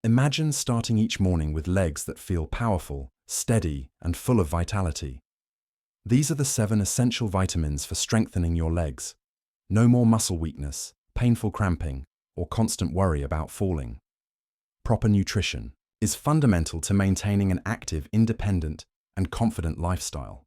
Imagine starting each morning with legs that feel powerful, steady, and full of vitality. These are the 7 essential vitamins for strengthening your legs. No more muscle weakness, painful cramping, or constant worry about falling. Proper nutrition is fundamental to maintaining an active, independent, and confident lifestyle.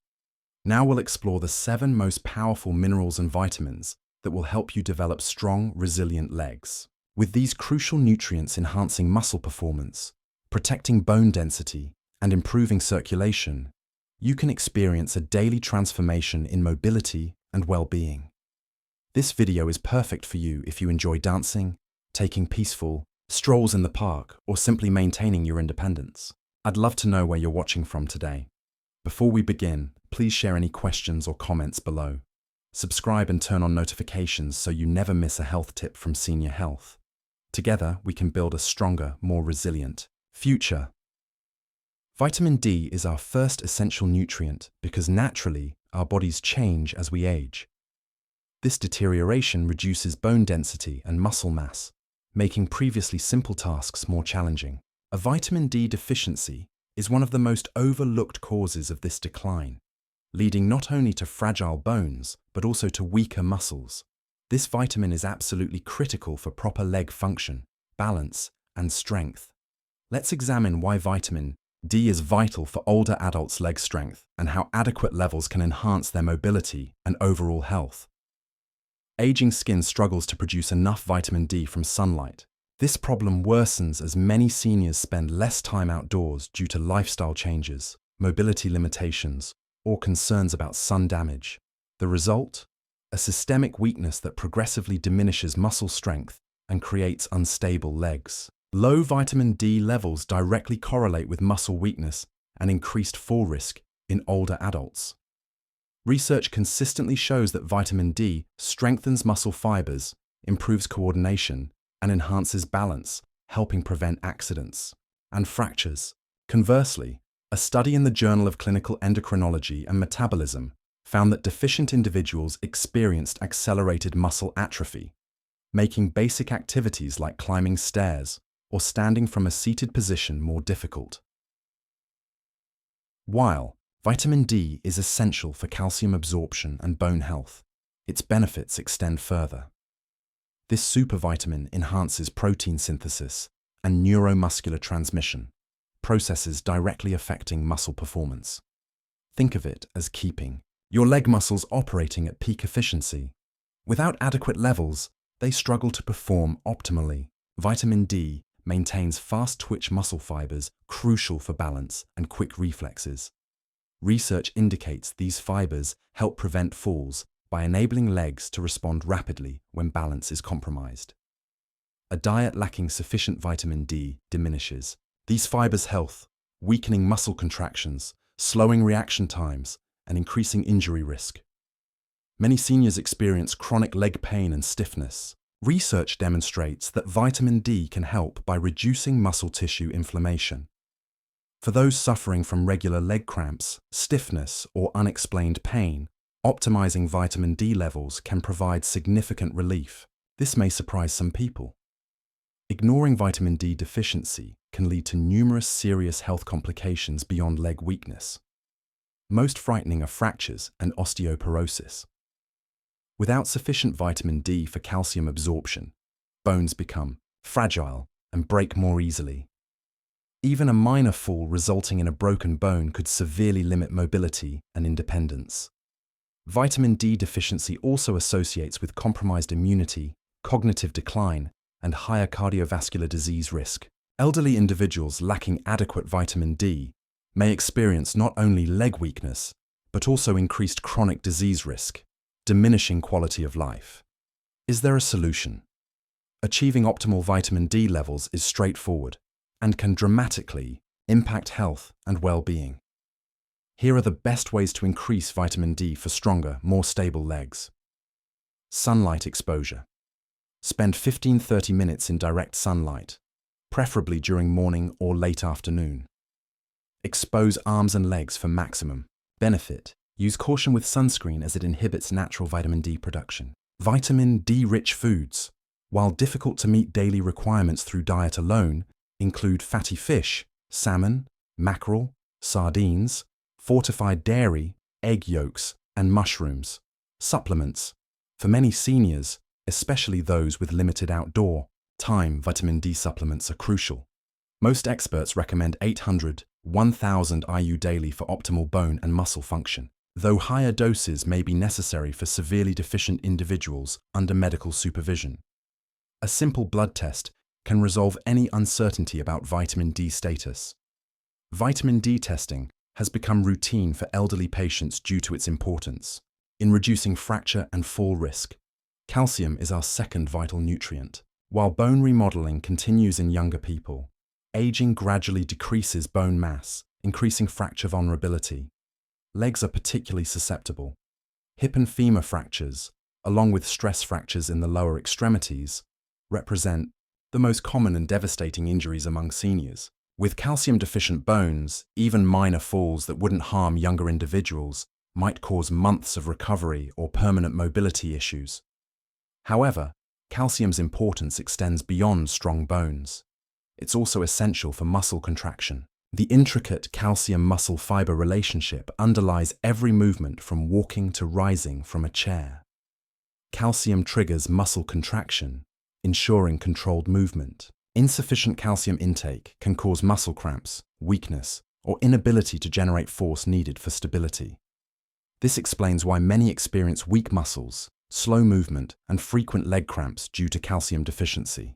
Now we'll explore the 7 most powerful minerals and vitamins that will help you develop strong, resilient legs. With these crucial nutrients enhancing muscle performance, protecting bone density, and improving circulation, you can experience a daily transformation in mobility and well-being. This video is perfect for you if you enjoy dancing, taking peaceful strolls in the park, or simply maintaining your independence. I'd love to know where you're watching from today. Before we begin, please share any questions or comments below. Subscribe and turn on notifications so you never miss a health tip from Seniorhealth. Together, we can build a stronger, more resilient future. Vitamin D is our first essential nutrient because naturally, our bodies change as we age. This deterioration reduces bone density and muscle mass, making previously simple tasks more challenging. A vitamin D deficiency is one of the most overlooked causes of this decline, leading not only to fragile bones, but also to weaker muscles. This vitamin is absolutely critical for proper leg function, balance, and strength. Let's examine why vitamin D is vital for older adults' leg strength and how adequate levels can enhance their mobility and overall health. Aging skin struggles to produce enough vitamin D from sunlight. This problem worsens as many seniors spend less time outdoors due to lifestyle changes, mobility limitations, or concerns about sun damage. The result? A systemic weakness that progressively diminishes muscle strength and creates unstable legs. Low vitamin D levels directly correlate with muscle weakness and increased fall risk in older adults. Research consistently shows that vitamin D strengthens muscle fibers, improves coordination, and enhances balance, helping prevent accidents and fractures. Conversely, a study in the Journal of Clinical Endocrinology and Metabolism found that deficient individuals experienced accelerated muscle atrophy, making basic activities like climbing stairs or standing from a seated position more difficult. While vitamin D is essential for calcium absorption and bone health, its benefits extend further. This supervitamin enhances protein synthesis and neuromuscular transmission, processes directly affecting muscle performance. Think of it as keeping your leg muscles operating at peak efficiency. Without adequate levels, they struggle to perform optimally. Vitamin D maintains fast-twitch muscle fibers crucial for balance and quick reflexes. Research indicates these fibers help prevent falls by enabling legs to respond rapidly when balance is compromised. A diet lacking sufficient vitamin D diminishes these fibers' health, weakening muscle contractions, slowing reaction times, and increasing injury risk. Many seniors experience chronic leg pain and stiffness. Research demonstrates that vitamin D can help by reducing muscle tissue inflammation. For those suffering from regular leg cramps, stiffness, or unexplained pain, optimizing vitamin D levels can provide significant relief. This may surprise some people. Ignoring vitamin D deficiency can lead to numerous serious health complications beyond leg weakness. Most frightening are fractures and osteoporosis. Without sufficient vitamin D for calcium absorption, bones become fragile and break more easily. Even a minor fall resulting in a broken bone could severely limit mobility and independence. Vitamin D deficiency also associates with compromised immunity, cognitive decline, and higher cardiovascular disease risk. Elderly individuals lacking adequate vitamin D may experience not only leg weakness, but also increased chronic disease risk, diminishing quality of life. Is there a solution? Achieving optimal vitamin D levels is straightforward and can dramatically impact health and well-being. Here are the best ways to increase vitamin D for stronger, more stable legs. Sunlight exposure. Spend 15–30 minutes in direct sunlight, preferably during morning or late afternoon. Expose arms and legs for maximum benefit. Use caution with sunscreen as it inhibits natural vitamin D production. Vitamin D-rich foods. While difficult to meet daily requirements through diet alone, include fatty fish, salmon, mackerel, sardines, fortified dairy, egg yolks, and mushrooms. Supplements. For many seniors, especially those with limited outdoor time, vitamin D supplements are crucial. Most experts recommend 800–1,000 IU daily for optimal bone and muscle function, though higher doses may be necessary for severely deficient individuals under medical supervision. A simple blood test can resolve any uncertainty about vitamin D status. Vitamin D testing has become routine for elderly patients due to its importance in reducing fracture and fall risk. Calcium is our second vital nutrient. While bone remodeling continues in younger people, aging gradually decreases bone mass, increasing fracture vulnerability. Legs are particularly susceptible. Hip and femur fractures, along with stress fractures in the lower extremities, represent the most common and devastating injuries among seniors. With calcium-deficient bones, even minor falls that wouldn't harm younger individuals might cause months of recovery or permanent mobility issues. However, calcium's importance extends beyond strong bones. It's also essential for muscle contraction. The intricate calcium-muscle fiber relationship underlies every movement from walking to rising from a chair. Calcium triggers muscle contraction, ensuring controlled movement. Insufficient calcium intake can cause muscle cramps, weakness, or inability to generate force needed for stability. This explains why many experience weak muscles, slow movement, and frequent leg cramps due to calcium deficiency.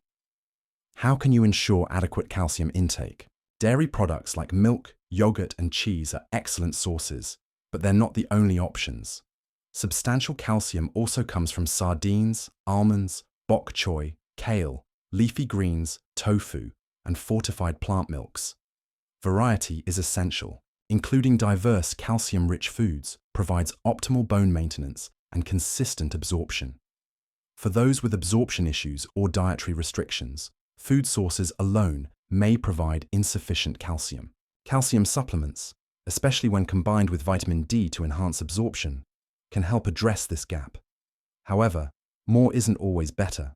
How can you ensure adequate calcium intake? Dairy products like milk, yogurt, and cheese are excellent sources, but they're not the only options. Substantial calcium also comes from sardines, almonds, bok choy, kale, leafy greens, tofu, and fortified plant milks. Variety is essential. Including diverse calcium-rich foods provides optimal bone maintenance and consistent absorption. For those with absorption issues or dietary restrictions, food sources alone may provide insufficient calcium. Calcium supplements, especially when combined with vitamin D to enhance absorption, can help address this gap. However, more isn't always better.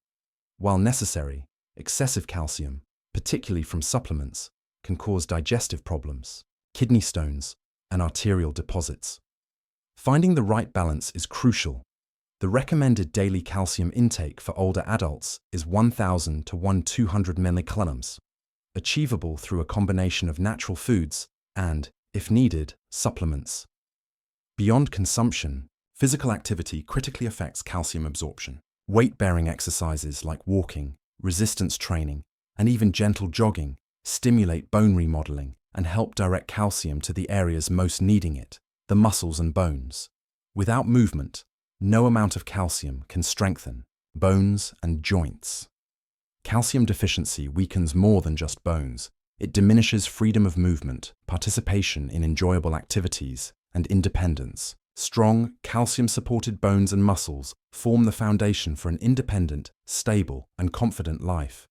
While necessary, excessive calcium, particularly from supplements, can cause digestive problems, kidney stones, and arterial deposits. Finding the right balance is crucial. The recommended daily calcium intake for older adults is 1,000 to 1,200 mg, achievable through a combination of natural foods and, if needed, supplements. Beyond consumption, physical activity critically affects calcium absorption. Weight-bearing exercises like walking, resistance training, and even gentle jogging stimulate bone remodeling and help direct calcium to the areas most needing it, the muscles and bones. Without movement, no amount of calcium can strengthen bones and joints. Calcium deficiency weakens more than just bones. It diminishes freedom of movement, participation in enjoyable activities, and independence. Strong, calcium-supported bones and muscles form the foundation for an independent, stable, and confident life.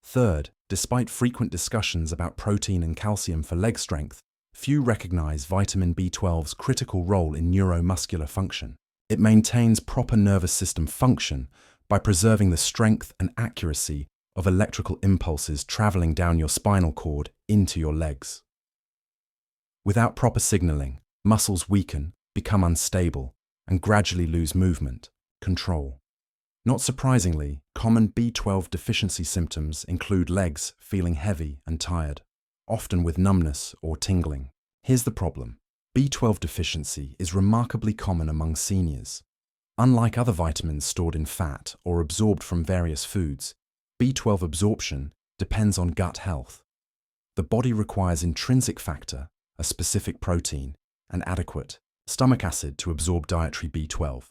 Third, despite frequent discussions about protein and calcium for leg strength, few recognize vitamin B12's critical role in neuromuscular function. It maintains proper nervous system function by preserving the strength and accuracy of electrical impulses traveling down your spinal cord into your legs. Without proper signaling, muscles weaken, become unstable, and gradually lose movement, control. Not surprisingly, common B12 deficiency symptoms include legs feeling heavy and tired, often with numbness or tingling. Here's the problem. B12 deficiency is remarkably common among seniors. Unlike other vitamins stored in fat or absorbed from various foods, B12 absorption depends on gut health. The body requires intrinsic factor, a specific protein, and adequate stomach acid to absorb dietary B12.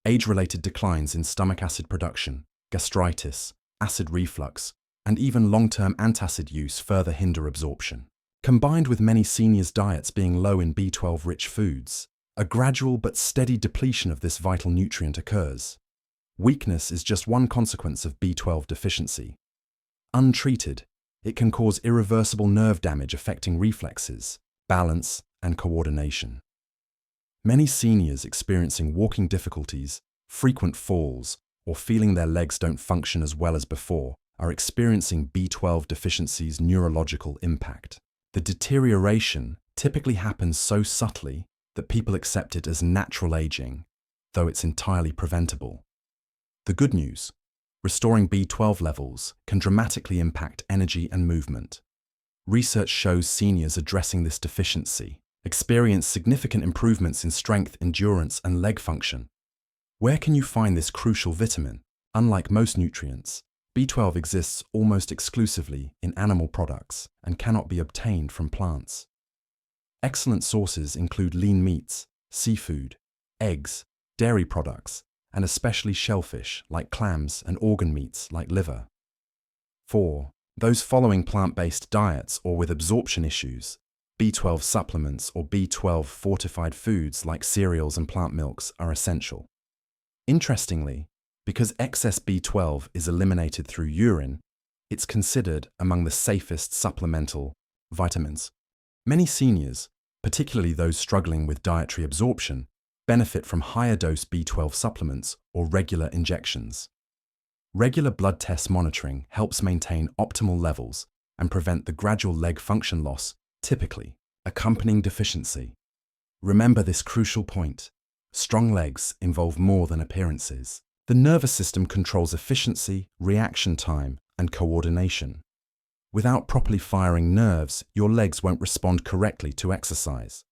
Age-related declines in stomach acid production, gastritis, acid reflux, and even long-term antacid use further hinder absorption. Combined with many seniors' diets being low in B12-rich foods, a gradual but steady depletion of this vital nutrient occurs. Weakness is just one consequence of B12 deficiency. Untreated, it can cause irreversible nerve damage affecting reflexes, balance, and coordination. Many seniors experiencing walking difficulties, frequent falls, or feeling their legs don't function as well as before are experiencing B12 deficiency's neurological impact. The deterioration typically happens so subtly that people accept it as natural aging, though it's entirely preventable. The good news: restoring B12 levels can dramatically impact energy and movement. Research shows seniors addressing this deficiency experience significant improvements in strength, endurance, and leg function. Where can you find this crucial vitamin? Unlike most nutrients, B12 exists almost exclusively in animal products and cannot be obtained from plants. Excellent sources include lean meats, seafood, eggs, dairy products, and especially shellfish like clams and organ meats like liver. 4. Those following plant-based diets or with absorption issues, B12 supplements or B12 fortified foods like cereals and plant milks are essential. Interestingly, because excess B12 is eliminated through urine, it's considered among the safest supplemental vitamins. Many seniors, particularly those struggling with dietary absorption, benefit from higher dose B12 supplements or regular injections. Regular blood test monitoring helps maintain optimal levels and prevent the gradual leg function loss typically accompanying deficiency. Remember this crucial point: strong legs involve more than appearances. The nervous system controls efficiency, reaction time, and coordination. Without properly firing nerves, your legs won't respond correctly to exercise.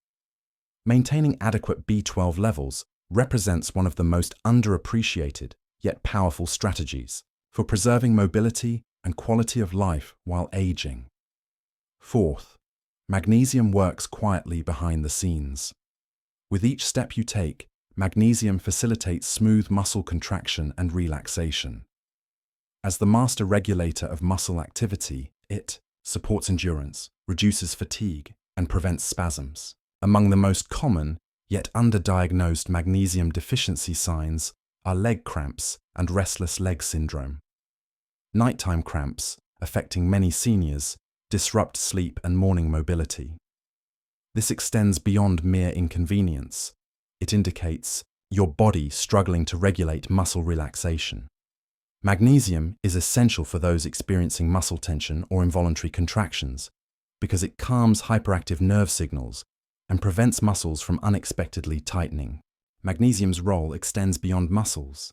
Maintaining adequate B12 levels represents one of the most underappreciated yet powerful strategies for preserving mobility and quality of life while aging. 4th, magnesium works quietly behind the scenes. With each step you take, magnesium facilitates smooth muscle contraction and relaxation. As the master regulator of muscle activity, it supports endurance, reduces fatigue, and prevents spasms. Among the most common, yet underdiagnosed magnesium deficiency signs are leg cramps and restless leg syndrome. Nighttime cramps, affecting many seniors, disrupt sleep and morning mobility. This extends beyond mere inconvenience. It indicates your body struggling to regulate muscle relaxation. Magnesium is essential for those experiencing muscle tension or involuntary contractions because it calms hyperactive nerve signals and prevents muscles from unexpectedly tightening. Magnesium's role extends beyond muscles.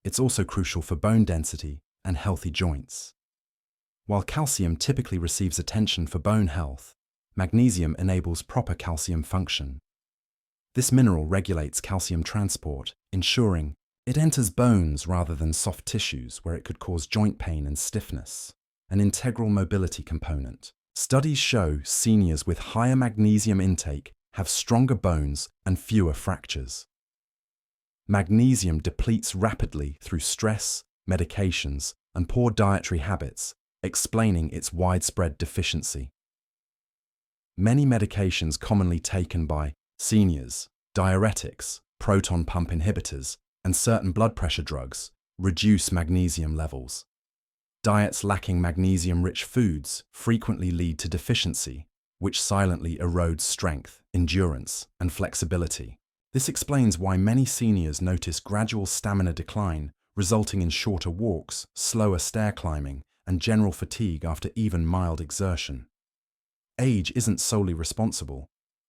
It's also crucial for bone density and healthy joints. While calcium typically receives attention for bone health, magnesium enables proper calcium function. This mineral regulates calcium transport, ensuring it enters bones rather than soft tissues where it could cause joint pain and stiffness, an integral mobility component. Studies show seniors with higher magnesium intake have stronger bones and fewer fractures. Magnesium depletes rapidly through stress, medications, and poor dietary habits, explaining its widespread deficiency. Many medications commonly taken by seniors, diuretics, proton pump inhibitors, and certain blood pressure drugs, reduce magnesium levels. Diets lacking magnesium-rich foods frequently lead to deficiency, which silently erodes strength, endurance, and flexibility. This explains why many seniors notice gradual stamina decline, resulting in shorter walks, slower stair climbing, and general fatigue after even mild exertion. Age isn't solely responsible.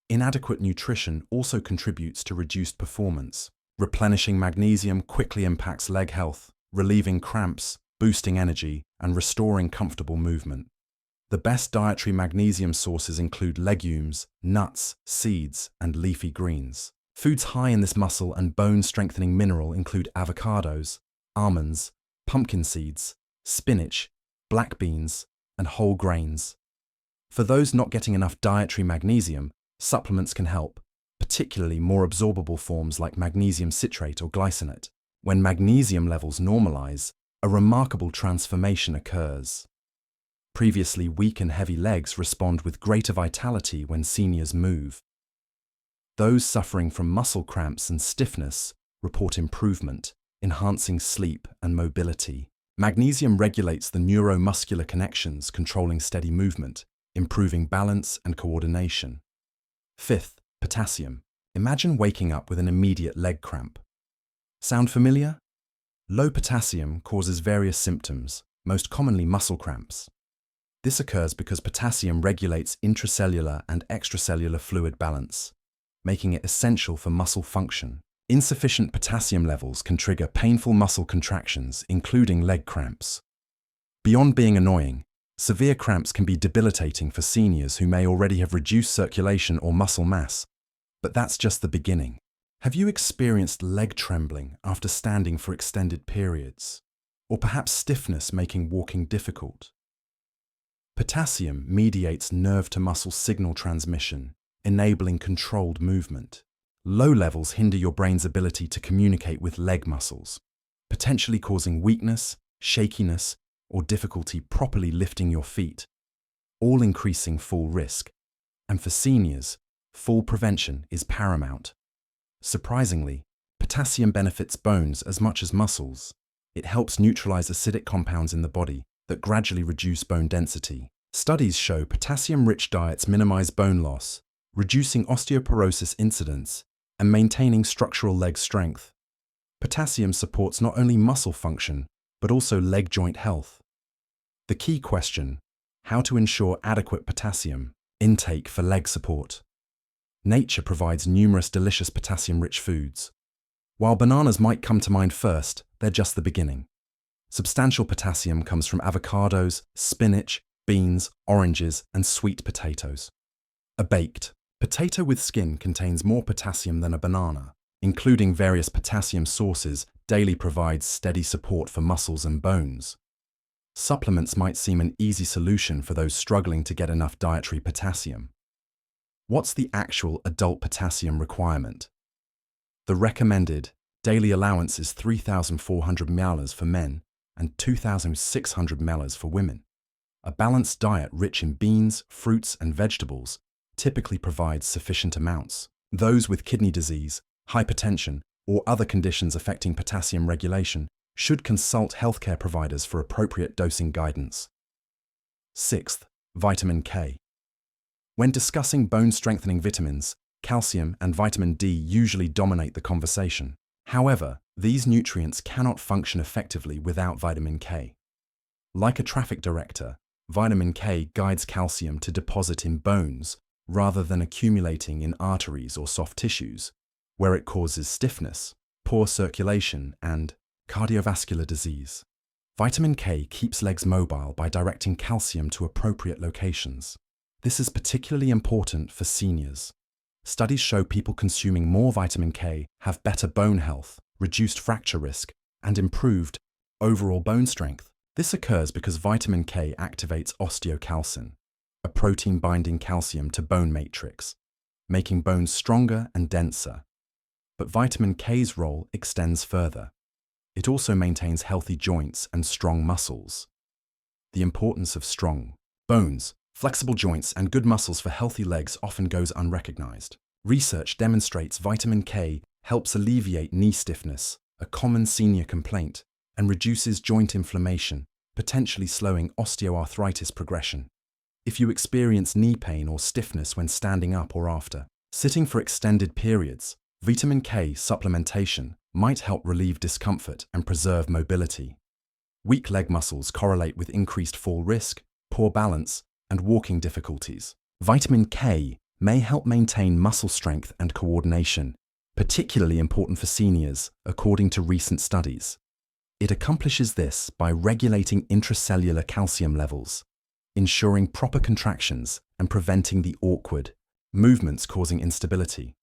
Inadequate nutrition also contributes to reduced performance. Replenishing magnesium quickly impacts leg health, relieving cramps, boosting energy, and restoring comfortable movement. The best dietary magnesium sources include legumes, nuts, seeds, and leafy greens. Foods high in this muscle and bone-strengthening mineral include avocados, almonds, pumpkin seeds, spinach, black beans, and whole grains. For those not getting enough dietary magnesium, supplements can help, particularly more absorbable forms like magnesium citrate or glycinate. When magnesium levels normalize, a remarkable transformation occurs. Previously weak and heavy legs respond with greater vitality when seniors move. Those suffering from muscle cramps and stiffness report improvement, enhancing sleep and mobility. Magnesium regulates the neuromuscular connections controlling steady movement, improving balance and coordination. 5th, potassium. Imagine waking up with an immediate leg cramp. Sound familiar? Low potassium causes various symptoms, most commonly muscle cramps. This occurs because potassium regulates intracellular and extracellular fluid balance, making it essential for muscle function. Insufficient potassium levels can trigger painful muscle contractions, including leg cramps. Beyond being annoying, severe cramps can be debilitating for seniors who may already have reduced circulation or muscle mass. But that's just the beginning. Have you experienced leg trembling after standing for extended periods? Or perhaps stiffness making walking difficult? Potassium mediates nerve-to-muscle signal transmission, enabling controlled movement. Low levels hinder your brain's ability to communicate with leg muscles, potentially causing weakness, shakiness, or difficulty properly lifting your feet, all increasing fall risk. And for seniors, fall prevention is paramount. Surprisingly, potassium benefits bones as much as muscles. It helps neutralize acidic compounds in the body that gradually reduce bone density. Studies show potassium-rich diets minimize bone loss, reducing osteoporosis incidence and maintaining structural leg strength. Potassium supports not only muscle function, but also leg joint health. The key question: how to ensure adequate potassium intake for leg support. Nature provides numerous delicious potassium-rich foods. While bananas might come to mind first, they're just the beginning. Substantial potassium comes from avocados, spinach, beans, oranges, and sweet potatoes. A baked potato with skin contains more potassium than a banana. Including various potassium sources daily provides steady support for muscles and bones. Supplements might seem an easy solution for those struggling to get enough dietary potassium. What's the actual adult potassium requirement? The recommended daily allowance is 3,400 ml for men and 2,600 ml for women. A balanced diet rich in beans, fruits, and vegetables typically provides sufficient amounts. Those with kidney disease, hypertension, or other conditions affecting potassium regulation should consult healthcare providers for appropriate dosing guidance. Sixth, vitamin K. When discussing bone-strengthening vitamins, calcium and vitamin D usually dominate the conversation. However, these nutrients cannot function effectively without vitamin K. Like a traffic director, vitamin K guides calcium to deposit in bones rather than accumulating in arteries or soft tissues, where it causes stiffness, poor circulation, and cardiovascular disease. Vitamin K keeps legs mobile by directing calcium to appropriate locations. This is particularly important for seniors. Studies show people consuming more vitamin K have better bone health, reduced fracture risk, and improved overall bone strength. This occurs because vitamin K activates osteocalcin, a protein binding calcium to bone matrix, making bones stronger and denser. But vitamin K's role extends further. It also maintains healthy joints and strong muscles. The importance of strong bones, flexible joints, and good muscles for healthy legs often goes unrecognized. Research demonstrates vitamin K helps alleviate knee stiffness, a common senior complaint, and reduces joint inflammation, potentially slowing osteoarthritis progression. If you experience knee pain or stiffness when standing up or after sitting for extended periods, vitamin K supplementation might help relieve discomfort and preserve mobility. Weak leg muscles correlate with increased fall risk, poor balance, and walking difficulties. Vitamin K may help maintain muscle strength and coordination, particularly important for seniors, according to recent studies. It accomplishes this by regulating intracellular calcium levels, ensuring proper contractions and preventing the awkward movements causing instability.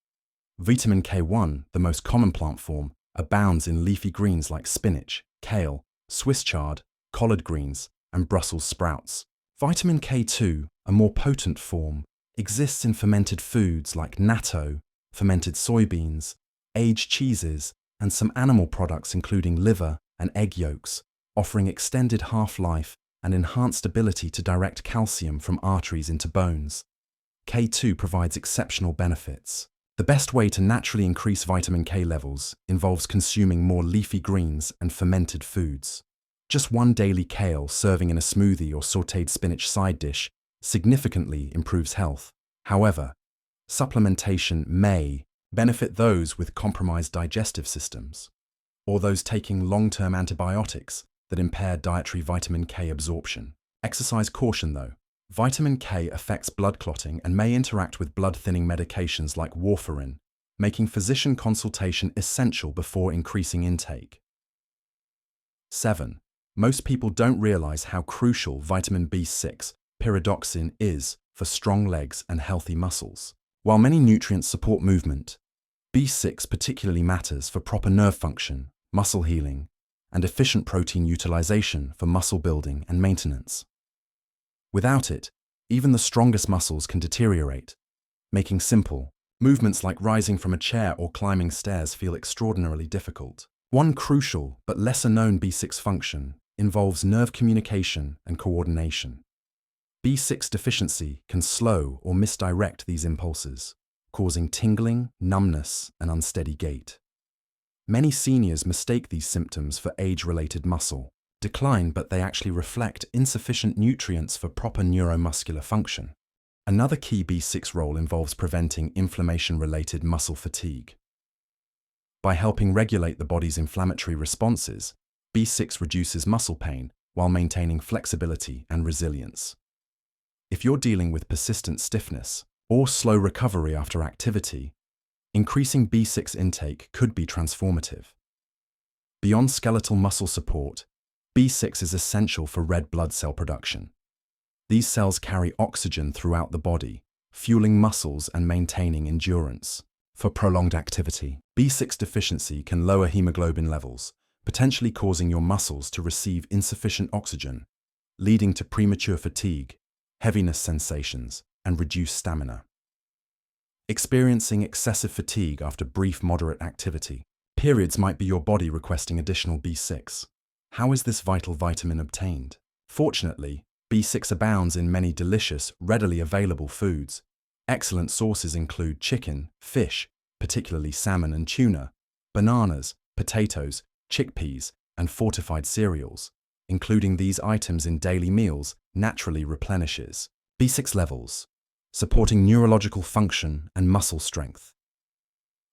Vitamin K1, the most common plant form, abounds in leafy greens like spinach, kale, Swiss chard, collard greens, and Brussels sprouts. Vitamin K2, a more potent form, exists in fermented foods like natto, fermented soybeans, aged cheeses, and some animal products including liver and egg yolks, offering extended half-life and enhanced ability to direct calcium from arteries into bones. K2 provides exceptional benefits. The best way to naturally increase vitamin K levels involves consuming more leafy greens and fermented foods. Just one daily kale serving in a smoothie or sautéed spinach side dish significantly improves health. However, supplementation may benefit those with compromised digestive systems or those taking long-term antibiotics that impair dietary vitamin K absorption. Exercise caution though. Vitamin K affects blood clotting and may interact with blood-thinning medications like warfarin, making physician consultation essential before increasing intake. 7. Most people don't realize how crucial vitamin B6, pyridoxine, is for strong legs and healthy muscles. While many nutrients support movement, B6 particularly matters for proper nerve function, muscle healing, and efficient protein utilization for muscle building and maintenance. Without it, even the strongest muscles can deteriorate, making simple movements like rising from a chair or climbing stairs feel extraordinarily difficult. One crucial but lesser-known B6 function involves nerve communication and coordination. B6 deficiency can slow or misdirect these impulses, causing tingling, numbness, and unsteady gait. Many seniors mistake these symptoms for age-related muscle decline, but they actually reflect insufficient nutrients for proper neuromuscular function. Another key B6 role involves preventing inflammation-related muscle fatigue. By helping regulate the body's inflammatory responses, B6 reduces muscle pain while maintaining flexibility and resilience. If you're dealing with persistent stiffness or slow recovery after activity, increasing B6 intake could be transformative. Beyond skeletal muscle support, B6 is essential for red blood cell production. These cells carry oxygen throughout the body, fueling muscles and maintaining endurance. For prolonged activity, B6 deficiency can lower hemoglobin levels, potentially causing your muscles to receive insufficient oxygen, leading to premature fatigue, heaviness sensations, and reduced stamina. Experiencing excessive fatigue after brief moderate activity. Periods might be your body requesting additional B6. How is this vital vitamin obtained? Fortunately, B6 abounds in many delicious, readily available foods. Excellent sources include chicken, fish, particularly salmon and tuna, bananas, potatoes, chickpeas, and fortified cereals. Including these items in daily meals naturally replenishes B6 levels, supporting neurological function and muscle strength.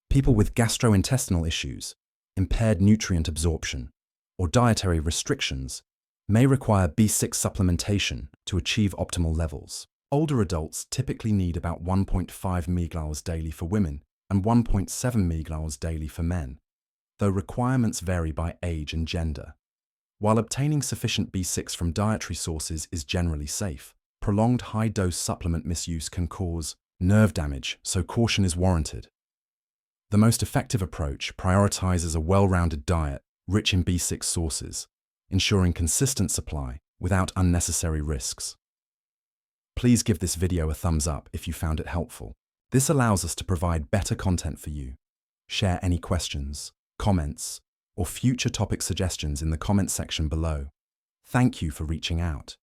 People with gastrointestinal issues, impaired nutrient absorption, or dietary restrictions may require B6 supplementation to achieve optimal levels. Older adults typically need about 1.5 mg daily for women and 1.7 mg daily for men, though requirements vary by age and gender. While obtaining sufficient B6 from dietary sources is generally safe, prolonged high-dose supplement misuse can cause nerve damage, so caution is warranted. The most effective approach prioritizes a well-rounded diet rich in B6 sources, ensuring consistent supply without unnecessary risks. Please give this video a thumbs up if you found it helpful. This allows us to provide better content for you. Share any questions, comments, or future topic suggestions in the comment section below. Thank you for reaching out.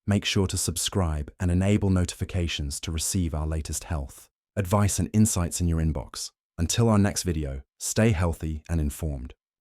Make sure to subscribe and enable notifications to receive our latest health, advice and insights in your inbox. Until our next video, stay healthy and informed.